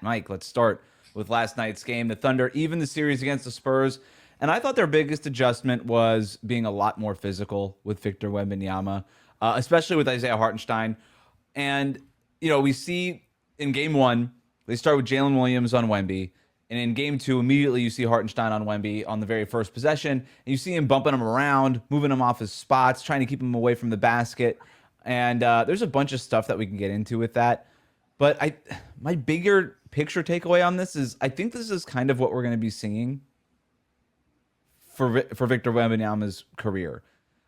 Mike, let's start with last night's game. The Thunder even the series against the Spurs, and I thought their biggest adjustment was being a lot more physical with Victor Wembanyama, especially with Isaiah Hartenstein. And we see in game one they start with Jalen Williams on Wemby, and in game two immediately you see Hartenstein on Wemby on the very first possession, and you see him bumping him around, moving him off his spots, trying to keep him away from the basket. And there's a bunch of stuff that we can get into with that. But my bigger picture takeaway on this is I think this is kind of what we're going to be seeing for Victor Wembanyama's career.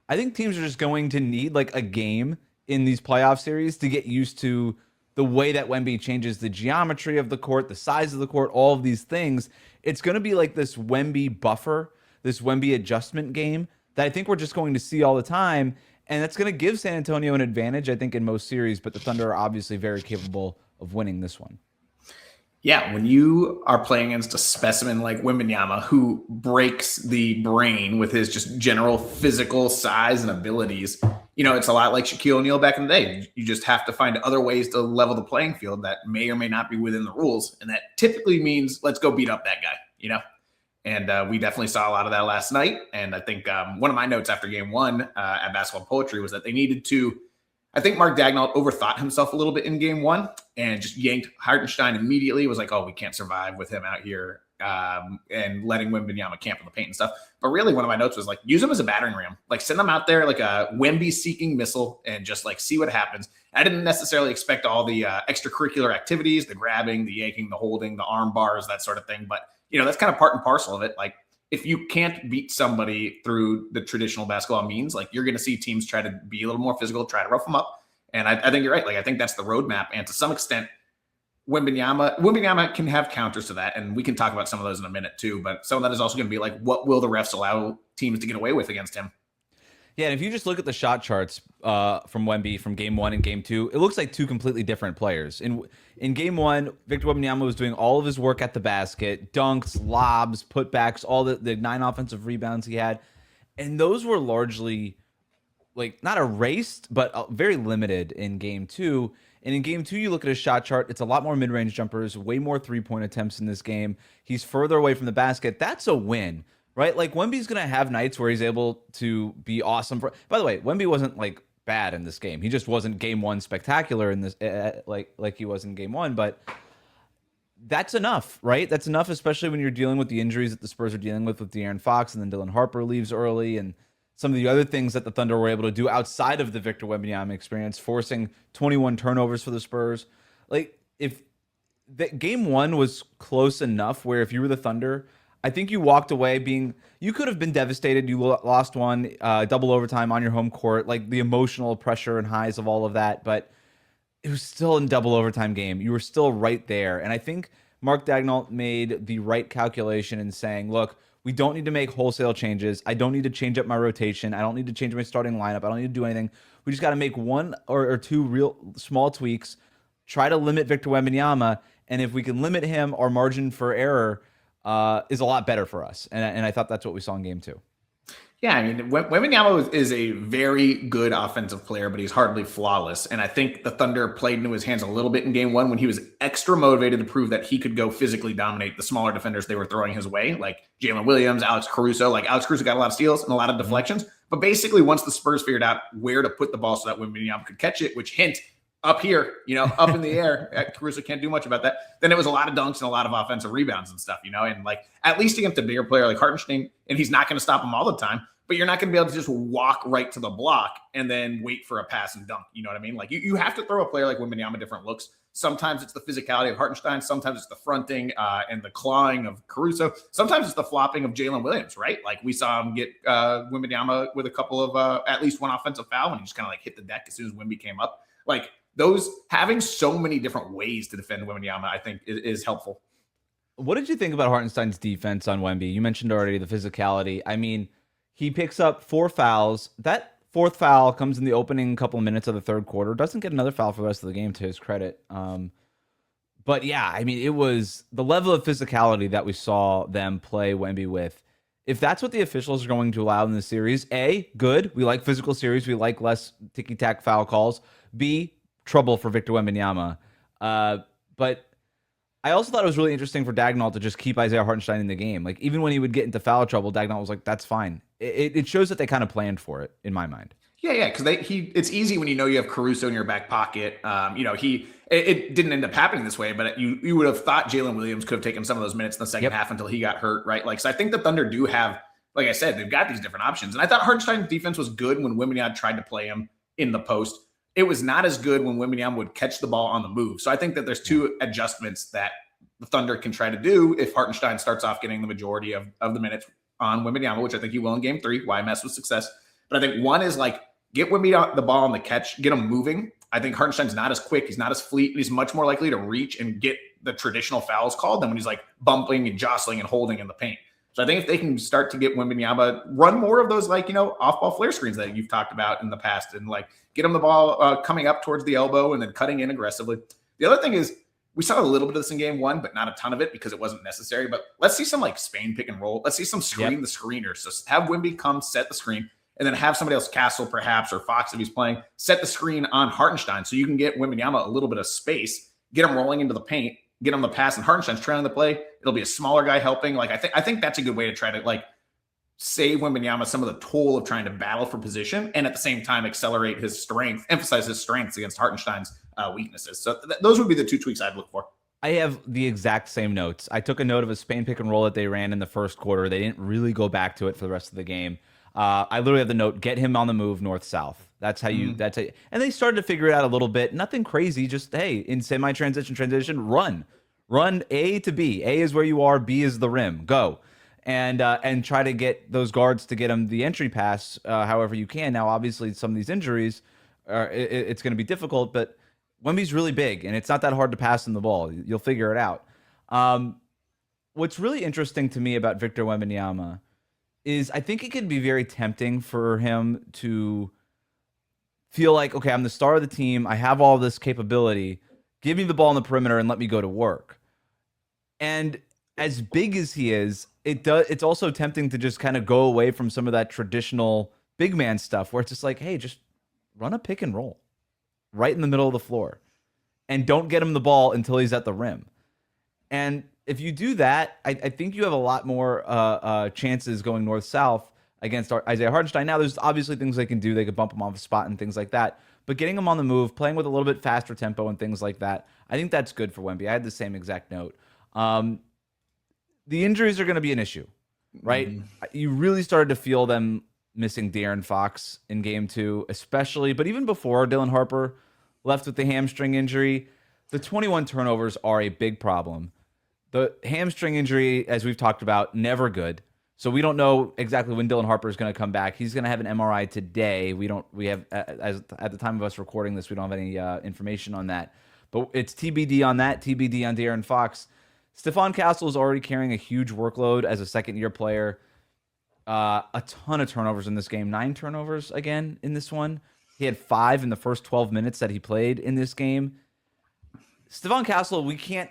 I think teams are just going to need like a game in these playoff series to get used to the way that Wemby changes the geometry of the court, the size of the court, all of these things. It's going to be like this Wemby buffer, this Wemby adjustment game that I think we're just going to see all the time. And that's going to give San Antonio an advantage, I think, in most series. But the Thunder are obviously very capable of winning this one. Yeah, when you are playing against a specimen like Wembanyama, who breaks the brain with his just general physical size and abilities, it's a lot like Shaquille O'Neal back in the day. You just have to find other ways to level the playing field that may or may not be within the rules. And that typically means let's go beat up that guy, And we definitely saw a lot of that last night. And I think one of my notes after game one at Basketball Poetry was that they needed to, I think Mark Dagnall overthought himself a little bit in game one and just yanked Hartenstein immediately. It was like, oh, we can't survive with him out here and letting Wembanyama camp in the paint and stuff. But really one of my notes was like, use him as a battering ram. Like send him out there like a Wemby seeking missile and just like see what happens. I didn't necessarily expect all the extracurricular activities, the grabbing, the yanking, the holding, the arm bars, that sort of thing. But, that's kind of part and parcel of it. Like, if you can't beat somebody through the traditional basketball means, like you're going to see teams try to be a little more physical, try to rough them up. And I think you're right. Like, I think that's the roadmap. And to some extent, Wembanyama can have counters to that. And we can talk about some of those in a minute too. But some of that is also going to be like, what will the refs allow teams to get away with against him? Yeah, and if you just look at the shot charts from Wemby from game one and game two, it looks like two completely different players. In game one, Victor Wembanyama was doing all of his work at the basket, dunks, lobs, putbacks, all the 9 offensive rebounds he had. And those were largely, like, not erased, but very limited in game two. And in game two, you look at his shot chart, it's a lot more mid-range jumpers, way more three-point attempts in this game. He's further away from the basket. That's a win. Right? Like, Wemby's going to have nights where he's able to be awesome. By the way, Wemby wasn't, like, bad in this game. He just wasn't game one spectacular in this, like he was in game one. But that's enough, right? That's enough, especially when you're dealing with the injuries that the Spurs are dealing with De'Aaron Fox, and then Dylan Harper leaves early, and some of the other things that the Thunder were able to do outside of the Victor Wembanyama experience, forcing 21 turnovers for the Spurs. Like, if game one was close enough where if you were the Thunder, I think you walked away you could have been devastated. You lost one, double overtime on your home court, like the emotional pressure and highs of all of that. But it was still in double overtime game. You were still right there. And I think Mark Dagnall made the right calculation in saying, look, we don't need to make wholesale changes. I don't need to change up my rotation. I don't need to change my starting lineup. I don't need to do anything. We just got to make one or two real small tweaks, try to limit Victor Wembanyama. And if we can limit him, our margin for error is a lot better for us. And I thought that's what we saw in game two. Yeah, I mean, Wembanyama is a very good offensive player, but he's hardly flawless. And I think the Thunder played into his hands a little bit in game one when he was extra motivated to prove that he could go physically dominate the smaller defenders they were throwing his way, like Jalen Williams, Alex Caruso. Like, Alex Caruso got a lot of steals and a lot of deflections. But basically, once the Spurs figured out where to put the ball so that Wembanyama could catch it, which hint, up here, up in the air, Caruso can't do much about that. Then it was a lot of dunks and a lot of offensive rebounds and stuff, and like at least against a bigger player like Hartenstein, and he's not going to stop him all the time, but you're not going to be able to just walk right to the block and then wait for a pass and dunk. You know what I mean? Like you have to throw a player like Wembanyama different looks. Sometimes it's the physicality of Hartenstein. Sometimes it's the fronting and the clawing of Caruso. Sometimes it's the flopping of Jalen Williams, right? Like we saw him get Wembanyama with a couple of at least one offensive foul when he just kind of like hit the deck as soon as Wemby came up. Like, those having so many different ways to defend Wembanyama, I think, is helpful. What did you think about Hartenstein's defense on Wemby? You mentioned already the physicality. I mean, he picks up 4 fouls. That fourth foul comes in the opening couple of minutes of the third quarter. Doesn't get another foul for the rest of the game, to his credit. But yeah, I mean, it was the level of physicality that we saw them play Wemby with. If that's what the officials are going to allow in the series, A, good. We like physical series. We like less ticky-tack foul calls. B, trouble for Victor Wembanyama. But I also thought it was really interesting for Dagnall to just keep Isaiah Hartenstein in the game. Like, even when he would get into foul trouble, Dagnall was like, that's fine. It shows that they kind of planned for it, in my mind. Yeah, because it's easy when you have Caruso in your back pocket. It didn't end up happening this way, but you would have thought Jalen Williams could have taken some of those minutes in the second half until he got hurt, right? Like, so I think the Thunder do have, like I said, they've got these different options. And I thought Hartenstein's defense was good when Wembanyama tried to play him in the post. It was not as good when Wembanyama would catch the ball on the move. So I think that there's two adjustments that the Thunder can try to do if Hartenstein starts off getting the majority of the minutes on Wembanyama, which I think he will in game 3. Why mess with success? But I think one is like, get Wemby the ball on the catch, get him moving. I think Hartenstein's not as quick. He's not as fleet. And he's much more likely to reach and get the traditional fouls called than when he's like bumping and jostling and holding in the paint. So I think if they can start to get Wembanyama, run more of those, like, off-ball flare screens that you've talked about in the past, and like get him the ball coming up towards the elbow and then cutting in aggressively. The other thing is, we saw a little bit of this in game 1, but not a ton of it because it wasn't necessary. But let's see some like Spain pick and roll. Let's see some screen the screener. So have Wemby come set the screen, and then have somebody else, Castle perhaps, or Fox if he's playing, set the screen on Hartenstein so you can get Wembanyama a little bit of space, get him rolling into the paint, get him the pass, and Hartenstein's trailing the play. It'll be a smaller guy helping. Like, I think that's a good way to try to like save Wembanyama some of the toll of trying to battle for position, and at the same time accelerate his strength, emphasize his strengths against Hartenstein's weaknesses. So those would be the two tweaks I'd look for. I have the exact same notes. I took a note of a Spain pick and roll that they ran in the first quarter. They didn't really go back to it for the rest of the game. I literally have the note, get him on the move north-south. That's how you, and they started to figure it out a little bit. Nothing crazy, just, hey, in transition, run A to B. A is where you are, B is the rim. Go. And try to get those guards to get him the entry pass however you can. Now, obviously, some of these injuries, it's going to be difficult, but Wemby's really big, and it's not that hard to pass him the ball. You'll figure it out. What's really interesting to me about Victor Wembanyama is I think it could be very tempting for him to feel like, okay, I'm the star of the team. I have all this capability. Give me the ball on the perimeter and let me go to work. And as big as he is, it's also tempting to just kind of go away from some of that traditional big man stuff where it's just like, hey, just run a pick and roll right in the middle of the floor and don't get him the ball until he's at the rim. And if you do that, I think you have a lot more chances going north-south against Isaiah Hartenstein. Now, there's obviously things they can do. They could bump him off the spot and things like that. But getting him on the move, playing with a little bit faster tempo and things like that, I think that's good for Wemby. I had the same exact note. The injuries are going to be an issue, right? Mm-hmm. You really started to feel them missing De'Aaron Fox in game 2, especially, but even before Dylan Harper left with the hamstring injury. The 21 turnovers are a big problem. The hamstring injury, as we've talked about, never good. So we don't know exactly when Dylan Harper is going to come back. He's going to have an MRI today. We have, at the time of us recording this, we don't have any information on that. But it's TBD on that, TBD on De'Aaron Fox. Stephon Castle is already carrying a huge workload as a second-year player. A ton of turnovers in this game. 9 turnovers again in this one. He had 5 in the first 12 minutes that he played in this game. Stephon Castle, we can't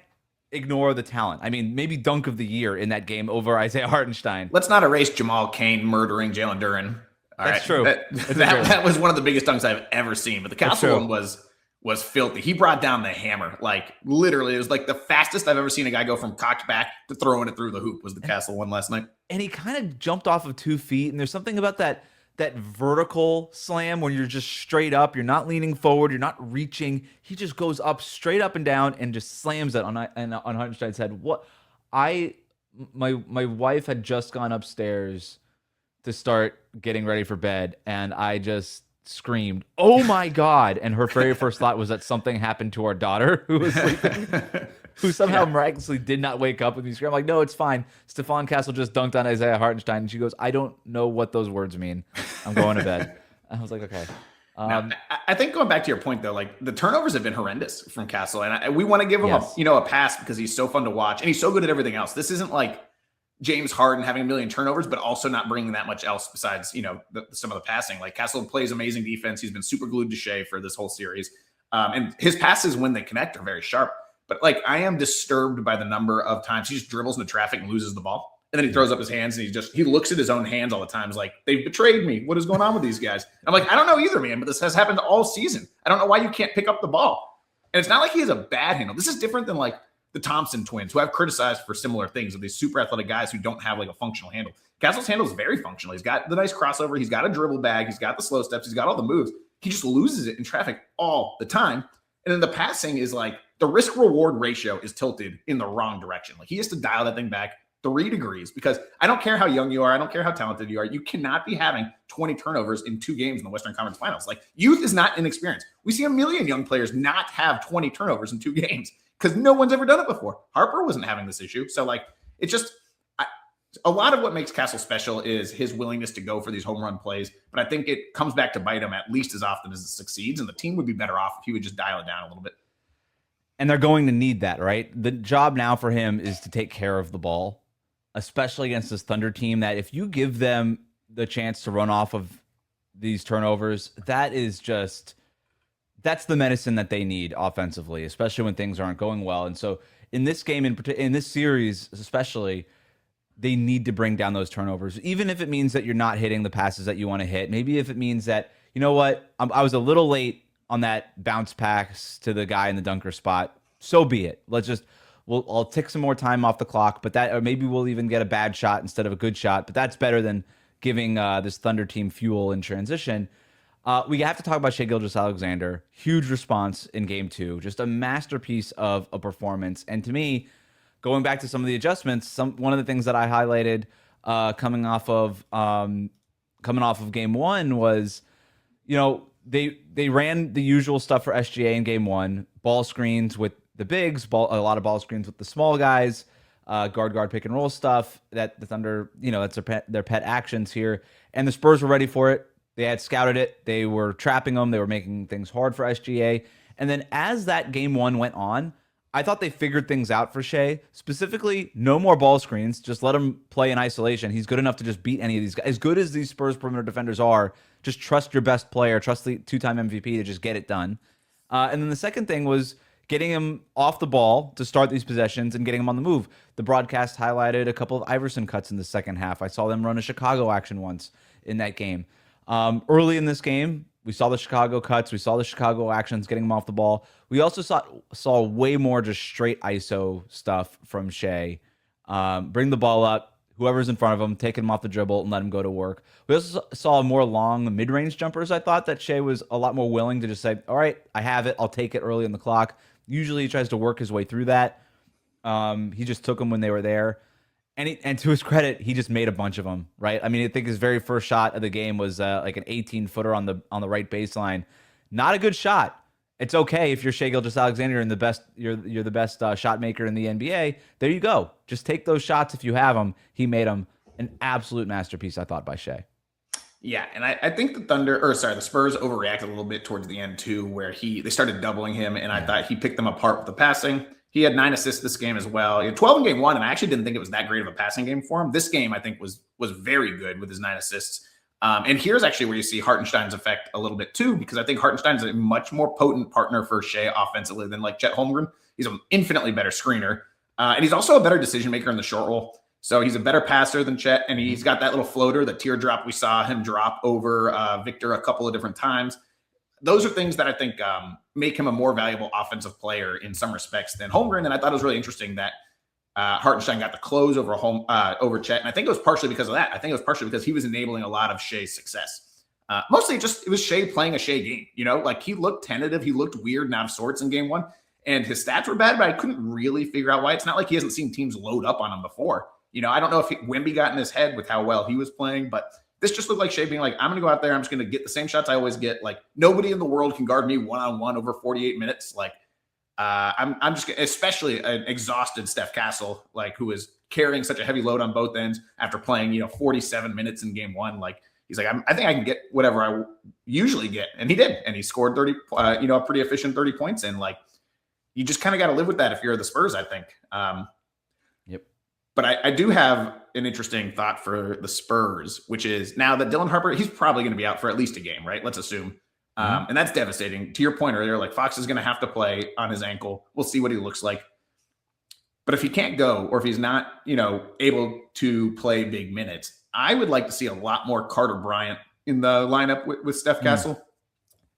ignore the talent. I mean, maybe dunk of the year in that game over Isaiah Hartenstein. Let's not erase Jamal Cain murdering Jalen Duren. That's true. That was one of the biggest dunks I've ever seen. But the Castle one was filthy. He brought down the hammer. Like, literally, it was like the fastest I've ever seen a guy go from cocked back to throwing it through the hoop was the Castle one last night. And he kind of jumped off of 2 feet, and there's something about that vertical slam when you're just straight up, you're not leaning forward, you're not reaching. He just goes up straight up and down and just slams it on Hartenstein's head. My wife had just gone upstairs to start getting ready for bed, and I just screamed, "Oh my God!" And her very first thought was that something happened to our daughter who was sleeping, who somehow miraculously did not wake up with me screaming. I'm like, no, it's fine. Stephon Castle just dunked on Isaiah Hartenstein. And she goes, I don't know what those words mean. I'm going to bed. I was like, okay. Now, I think going back to your point, though, like the turnovers have been horrendous from Castle. And we want to give him a pass because he's so fun to watch and he's so good at everything else. This isn't like James Harden having a million turnovers, but also not bringing that much else besides, some of the passing. Like Castle plays amazing defense. He's been super glued to Shea for this whole series. And his passes when they connect are very sharp. But like, I am disturbed by the number of times he just dribbles into traffic and loses the ball. And then he throws up his hands and he looks at his own hands all the time. He's like, they've betrayed me. What is going on with these guys? I'm like, I don't know either, man, but this has happened all season. I don't know why you can't pick up the ball. And it's not like he has a bad handle. This is different than like the Thompson twins, who I've criticized for similar things, of these super athletic guys who don't have like a functional handle. Castle's handle is very functional. He's got the nice crossover. He's got a dribble bag. He's got the slow steps. He's got all the moves. He just loses it in traffic all the time. And then the passing is like the risk reward ratio is tilted in the wrong direction. Like he has to dial that thing back 3 degrees, because I don't care how young you are. I don't care how talented you are. You cannot be having 20 turnovers in 2 games in the Western Conference Finals. Like youth is not inexperience. We see a million young players not have 20 turnovers in 2 games because no one's ever done it before. Harper wasn't having this issue. So like, it's just a lot of what makes Castle special is his willingness to go for these home run plays. But I think it comes back to bite him at least as often as it succeeds. And the team would be better off if he would just dial it down a little bit. And they're going to need that, right? The job now for him is to take care of the ball, especially against this Thunder team that if you give them the chance to run off of these turnovers, that's the medicine that they need offensively, especially when things aren't going well. And so in this game, in this series especially, they need to bring down those turnovers, even if it means that you're not hitting the passes that you want to hit. Maybe if it means that, you know what, I was a little late on that bounce pass to the guy in the dunker spot. So be it. I'll take some more time off the clock, or maybe we'll even get a bad shot instead of a good shot. But that's better than giving this Thunder team fuel in transition. We have to talk about Shai Gilgeous-Alexander. Huge response in game 2. Just a masterpiece of a performance. And to me, going back to some of the adjustments, one of the things that I highlighted coming off of game 1 was, they ran the usual stuff for SGA in game 1, ball screens with the bigs, a lot of ball screens with the small guys, guard pick and roll stuff that the Thunder, that's their pet actions here. And the Spurs were ready for it. They had scouted it. They were trapping them. They were making things hard for SGA. And then as that game 1 went on, I thought they figured things out for Shai. Specifically, no more ball screens. Just let him play in isolation. He's good enough to just beat any of these guys. As good as these Spurs perimeter defenders are, just trust your best player, trust the 2-time MVP to just get it done. And then the second thing was getting him off the ball to start these possessions and getting him on the move. The broadcast highlighted a couple of Iverson cuts in the second half. I saw them run a Chicago action once in that game. Early in this game, we saw the Chicago cuts. We saw the Chicago actions getting him off the ball. We also saw way more just straight ISO stuff from Shai. Bring the ball up, whoever's in front of him, take him off the dribble and let him go to work. We also saw more long mid-range jumpers. I thought that Shai was a lot more willing to just say, all right, I have it. I'll take it early in the clock. Usually he tries to work his way through that. He just took them when they were there. And to his credit, he just made a bunch of them, right? I mean, I think his very first shot of the game was like an 18-footer on the right baseline. Not a good shot. It's okay if you're Shai Gilgeous-Alexander and you're the best shot maker in the NBA. There you go. Just take those shots if you have them. He made them. An absolute masterpiece, I thought, by Shai. Yeah, and I think the Spurs overreacted a little bit towards the end too, where they started doubling him, and I thought he picked them apart with the passing. He had 9 assists this game as well. He had 12 in game 1, and I actually didn't think it was that great of a passing game for him. This game, I think, was very good with his 9 assists. And here's actually where you see Hartenstein's effect a little bit too, because I think Hartenstein's a much more potent partner for Shai offensively than like Chet Holmgren. He's an infinitely better screener, and he's also a better decision maker in the short roll. So he's a better passer than Chet, and he's got that little floater, the teardrop we saw him drop over Victor a couple of different times. Those are things that I think make him a more valuable offensive player in some respects than Holmgren. And I thought it was really interesting that Hartenstein got the close over Chet. And I think it was partially because of that. I think it was partially because he was enabling a lot of Shai's success. Mostly it was Shai playing a Shai game. Like he looked tentative. He looked weird and out of sorts in game 1. And his stats were bad, but I couldn't really figure out why. It's not like he hasn't seen teams load up on him before. I don't know if Wemby got in his head with how well he was playing, but this just looked like Shai being like, I'm going to go out there. I'm just going to get the same shots I always get. Like nobody in the world can guard me one-on-one over 48 minutes. Like I'm just, especially an exhausted Steph Castle, like who is carrying such a heavy load on both ends after playing, 47 minutes in game 1. Like he's like, I think I can get whatever I usually get. And he did. And he scored 30, a pretty efficient 30 points. And like, you just kind of got to live with that if you're the Spurs, I think. Yep. But I do have an interesting thought for the Spurs, which is now that Dylan Harper, he's probably going to be out for at least a game, right? Let's assume. And that's devastating. To your point earlier, like Fox is going to have to play on his ankle. We'll see what he looks like. But if he can't go, or if he's not, able to play big minutes, I would like to see a lot more Carter Bryant in the lineup with Steph Castle.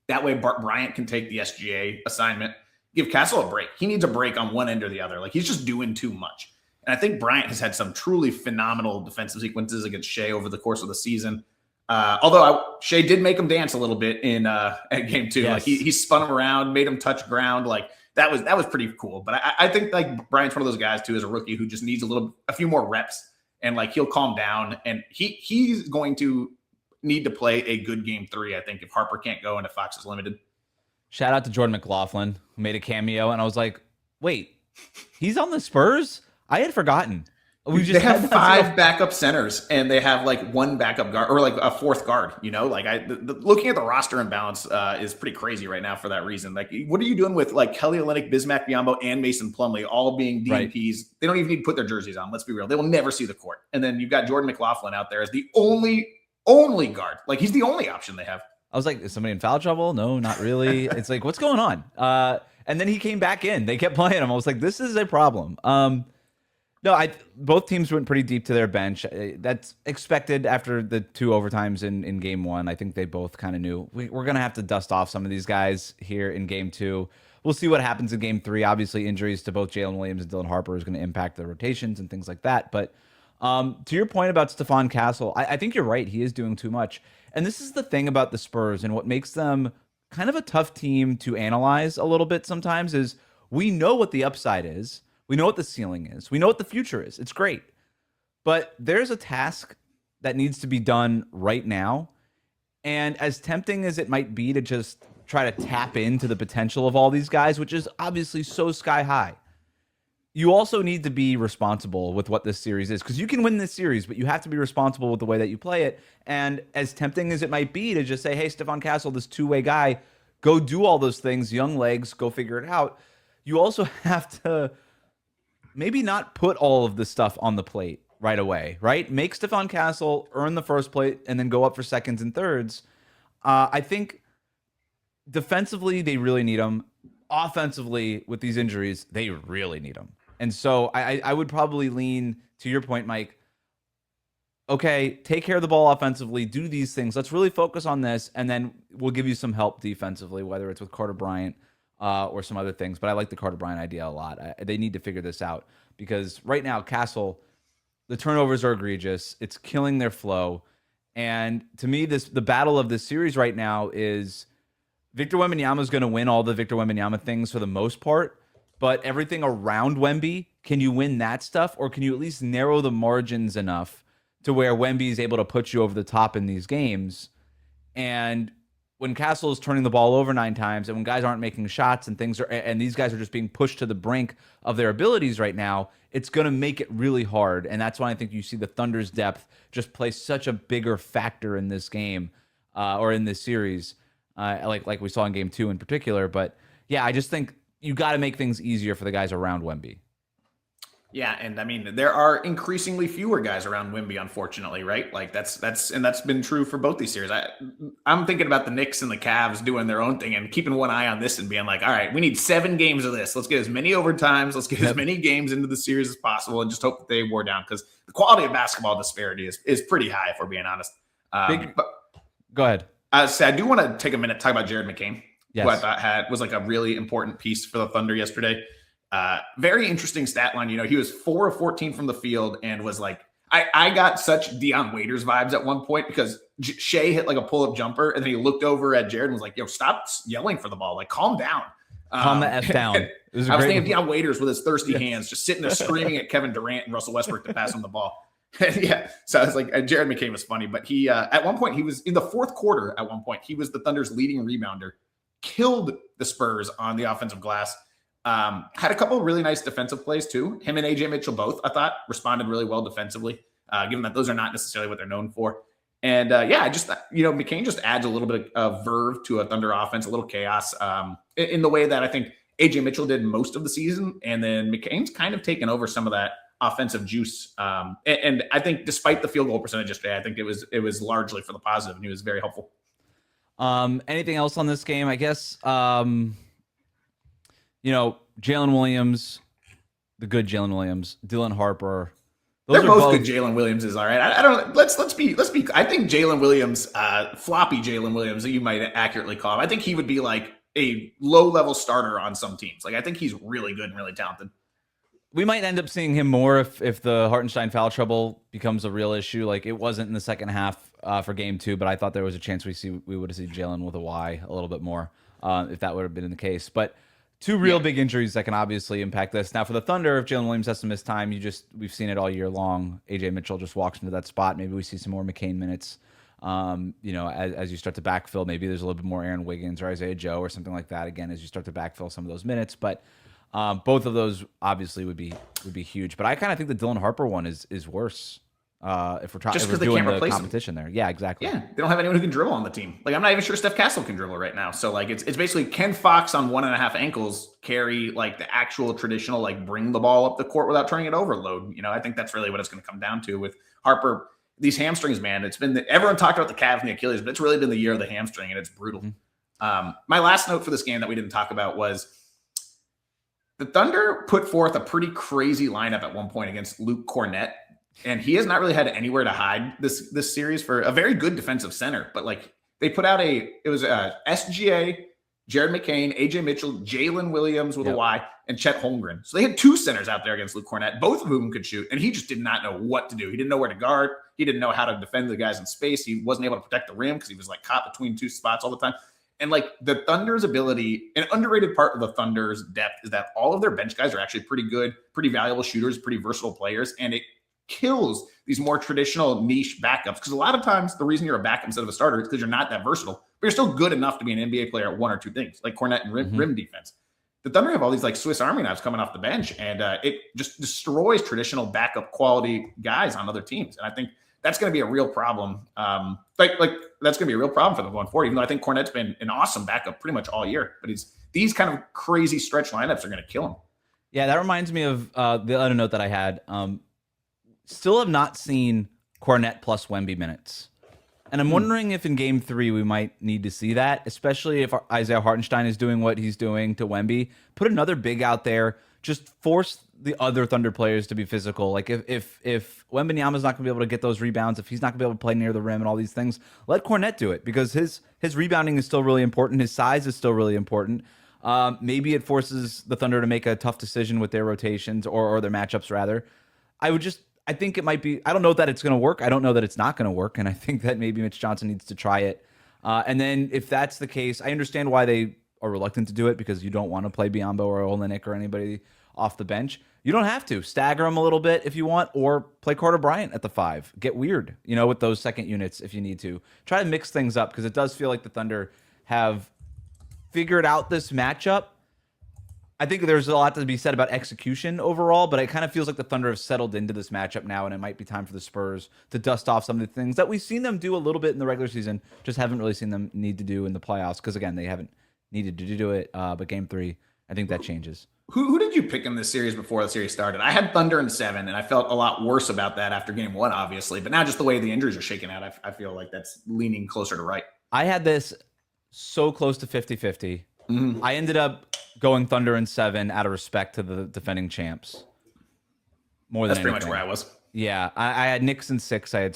That way Bryant can take the SGA assignment. give Castle a break. He needs a break on one end or the other. Like, he's just doing too much. And I think Bryant has had some truly phenomenal defensive sequences against Shea over the course of the season. Although Shea did make him dance a little bit in at game 2. Yes. Like, he spun him around, made him touch ground. Like, that was pretty cool. But I think like Bryant's one of those guys too, as a rookie, who just needs a few more reps, and like he'll calm down, and he's going to need to play a good game 3, I think, if Harper can't go and if Fox is limited. Shout out to Jordan McLaughlin, who made a cameo, and I was like, wait, he's on the Spurs? I had forgotten. They have 5 backup centers, and they have like 1 backup guard, or like a 4th guard. You know, like looking at the roster imbalance is pretty crazy right now for that reason. Like, what are you doing with like Kelly Olynyk, Bismack Biyombo, and Mason Plumlee all being DNPs? Right. They don't even need to put their jerseys on. Let's be real; they will never see the court. And then you've got Jordan McLaughlin out there as the only guard. Like, he's the only option they have. I was like, is somebody in foul trouble? No, not really. It's like, what's going on? And then he came back in. They kept playing him. I was like, this is a problem. No, both teams went pretty deep to their bench. That's expected after the 2 overtimes in game 1. I think they both kind of knew we're going to have to dust off some of these guys here in game 2. We'll see what happens in game 3. Obviously, injuries to both Jalen Williams and Dylan Harper is going to impact the rotations and things like that. But to your point about Stephon Castle, I think you're right. He is doing too much. And this is the thing about the Spurs and what makes them kind of a tough team to analyze a little bit sometimes is we know what the upside is. We know what the ceiling is. We know what the future is. It's great. But there's a task that needs to be done right now. And as tempting as it might be to just try to tap into the potential of all these guys, which is obviously so sky high, you also need to be responsible with what this series is. Because you can win this series, but you have to be responsible with the way that you play it. And as tempting as it might be to just say, hey, Stephon Castle, this 2-way guy, go do all those things, young legs, go figure it out. You also have to maybe not put all of this stuff on the plate right away, right? Make Stephon Castle earn the first plate and then go up for seconds and thirds. I think defensively, they really need him. Offensively, with these injuries, they really need him. And so I would probably lean to your point, Mike. Okay, take care of the ball offensively, do these things. Let's really focus on this, and then we'll give you some help defensively, whether it's with Carter Bryant or some other things. But I like the Carter Bryant idea a lot. They need to figure this out because right now, Castle, the turnovers are egregious. It's killing their flow. And to me, the battle of this series right now is Victor Wembanyama is going to win all the Victor Wembanyama things for the most part. But everything around Wemby, can you win that stuff? Or can you at least narrow the margins enough to where Wemby is able to put you over the top in these games? And when Castle is turning the ball over 9 times and when guys aren't making shots and and these guys are just being pushed to the brink of their abilities right now, it's going to make it really hard. And that's why I think you see the Thunder's depth just play such a bigger factor in this game or in this series, like we saw in game 2 in particular. But yeah, I just think you got to make things easier for the guys around Wemby. Yeah, and I mean, there are increasingly fewer guys around Wemby, unfortunately, right? Like that's been true for both these series. I'm thinking about the Knicks and the Cavs doing their own thing and keeping one eye on this and being like, all right, we need 7 games of this. Let's get as many overtimes. Let's get as many games into the series as possible and just hope that they wore down because the quality of basketball disparity is pretty high, if we're being honest. Go ahead. So I do want to take a minute to talk about Jared McCain, yes, who I thought was like a really important piece for the Thunder yesterday. Very interesting stat line. You know, he was 4 of 14 from the field and was like, I got such Dion Waiters vibes at one point because Shea hit like a pull-up jumper and then he looked over at Jared and was like, yo, stop yelling for the ball. Like, calm down. Calm the F down. I was thinking of Dion Waiters with his thirsty hands just sitting there screaming at Kevin Durant and Russell Westbrook to pass him the ball. Yeah. So I was like, Jared McCain was funny, but he, at one point, he was in the 4th quarter. At one point, he was the Thunder's leading rebounder, killed the Spurs on the offensive glass. Had a couple of really nice defensive plays too. Him and AJ Mitchell both, I thought, responded really well defensively, given that those are not necessarily what they're known for. And yeah, just, McCain just adds a little bit of verve to a Thunder offense, a little chaos in the way that I think AJ Mitchell did most of the season. And then McCain's kind of taken over some of that offensive juice. And I think despite the field goal percentage yesterday, I think it was largely for the positive and he was very helpful. Anything else on this game? I guess, Jalen Williams, the good Jalen Williams, Dylan Harper. They're both good Jalen Williamses, all right. I don't. Let's be. I think Jalen Williams, floppy Jalen Williams, that you might accurately call him. I think he would be like a low-level starter on some teams. Like, I think he's really good and really talented. We might end up seeing him more if the Hartenstein foul trouble becomes a real issue. Like, it wasn't in the second half for game 2, but I thought there was a chance we would have seen Jalen with a Y a little bit more if that would have been the case. But two real big injuries that can obviously impact this. Now, for the Thunder, if Jalen Williams has to miss time, we've seen it all year long. AJ Mitchell just walks into that spot. Maybe we see some more McCain minutes. As you start to backfill, maybe there's a little bit more Aaron Wiggins or Isaiah Joe or something like that. Again, as you start to backfill some of those minutes, but both of those obviously would be huge. But I kind of think the Dylan Harper one is worse. If we're trying, just because they can't the replace competition there. Yeah, exactly. Yeah, they don't have anyone who can dribble on the team. Like, I'm not even sure Steph Castle can dribble right now. So like, it's basically Ken Fox on 1.5 ankles carry like the actual traditional like bring the ball up the court without turning it overload. I think that's really what it's going to come down to with Harper. These hamstrings, man, it's been everyone talked about the calves and the Achilles, but it's really been the year of the hamstring, and it's brutal. My last note for this game that we didn't talk about was the Thunder put forth a pretty crazy lineup at one point against Luke Cornett, and he has not really had anywhere to hide this series for a very good defensive center. But like, they put out it was SGA, Jared McCain, AJ Mitchell, Jalen Williams with a Y, and Chet Holmgren. So they had two centers out there against Luke Cornett, both of whom could shoot, and he just did not know what to do. He didn't know where to guard. He didn't know how to defend the guys in space. He wasn't able to protect the rim because he was like caught between two spots all the time. And like, the Thunder's ability, an underrated part of the Thunder's depth is that all of their bench guys are actually pretty good, pretty valuable shooters, pretty versatile players, and it kills these more traditional niche backups. Because a lot of times the reason you're a backup instead of a starter is because you're not that versatile, but you're still good enough to be an NBA player at one or two things, like Cornett and rim defense. The Thunder have all these like Swiss Army knives coming off the bench, and it just destroys traditional backup quality guys on other teams. And I think that's going to be a real problem. That's going to be a real problem for them going forward, even though I think Cornett's been an awesome backup pretty much all year. But these kind of crazy stretch lineups are going to kill him. Yeah, that reminds me of the other note that I had. Still have not seen Cornett plus Wemby minutes. And I'm wondering if in game 3 we might need to see that, especially if Isaiah Hartenstein is doing what he's doing to Wemby. Put another big out there. Just force the other Thunder players to be physical. Like, if Wembanyama's not going to be able to get those rebounds, if he's not going to be able to play near the rim and all these things, let Cornett do it, because his rebounding is still really important. His size is still really important. Maybe it forces the Thunder to make a tough decision with their rotations or their matchups, rather. I think it might be, I don't know that it's going to work. I don't know that it's not going to work. And I think that maybe Mitch Johnson needs to try it. And then if that's the case, I understand why they are reluctant to do it, because you don't want to play Biyombo or Olenek or anybody off the bench. You don't have to. Stagger them a little bit if you want, or play Carter Bryant at the 5. Get weird, with those second units if you need to. Try to mix things up, because it does feel like the Thunder have figured out this matchup. I think there's a lot to be said about execution overall, but it kind of feels like the Thunder have settled into this matchup now, and it might be time for the Spurs to dust off some of the things that we've seen them do a little bit in the regular season, just haven't really seen them need to do in the playoffs, because, again, they haven't needed to do it, but game 3, I think that changes. Who did you pick in this series before the series started? I had Thunder in 7, and I felt a lot worse about that after game 1, obviously, but now just the way the injuries are shaking out, I feel like that's leaning closer to right. I had this so close to 50-50. I ended up going Thunder in 7 out of respect to the defending champs. That's pretty much where I was. Yeah, I had Knicks in 6. I had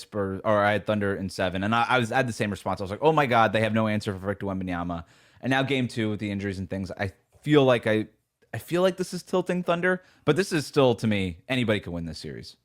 Thunder in 7, and I had the same response. I was like, oh my God, they have no answer for Victor Wembanyama. And now game 2 with the injuries and things, I feel like this is tilting Thunder, but this is still, to me, anybody can win this series.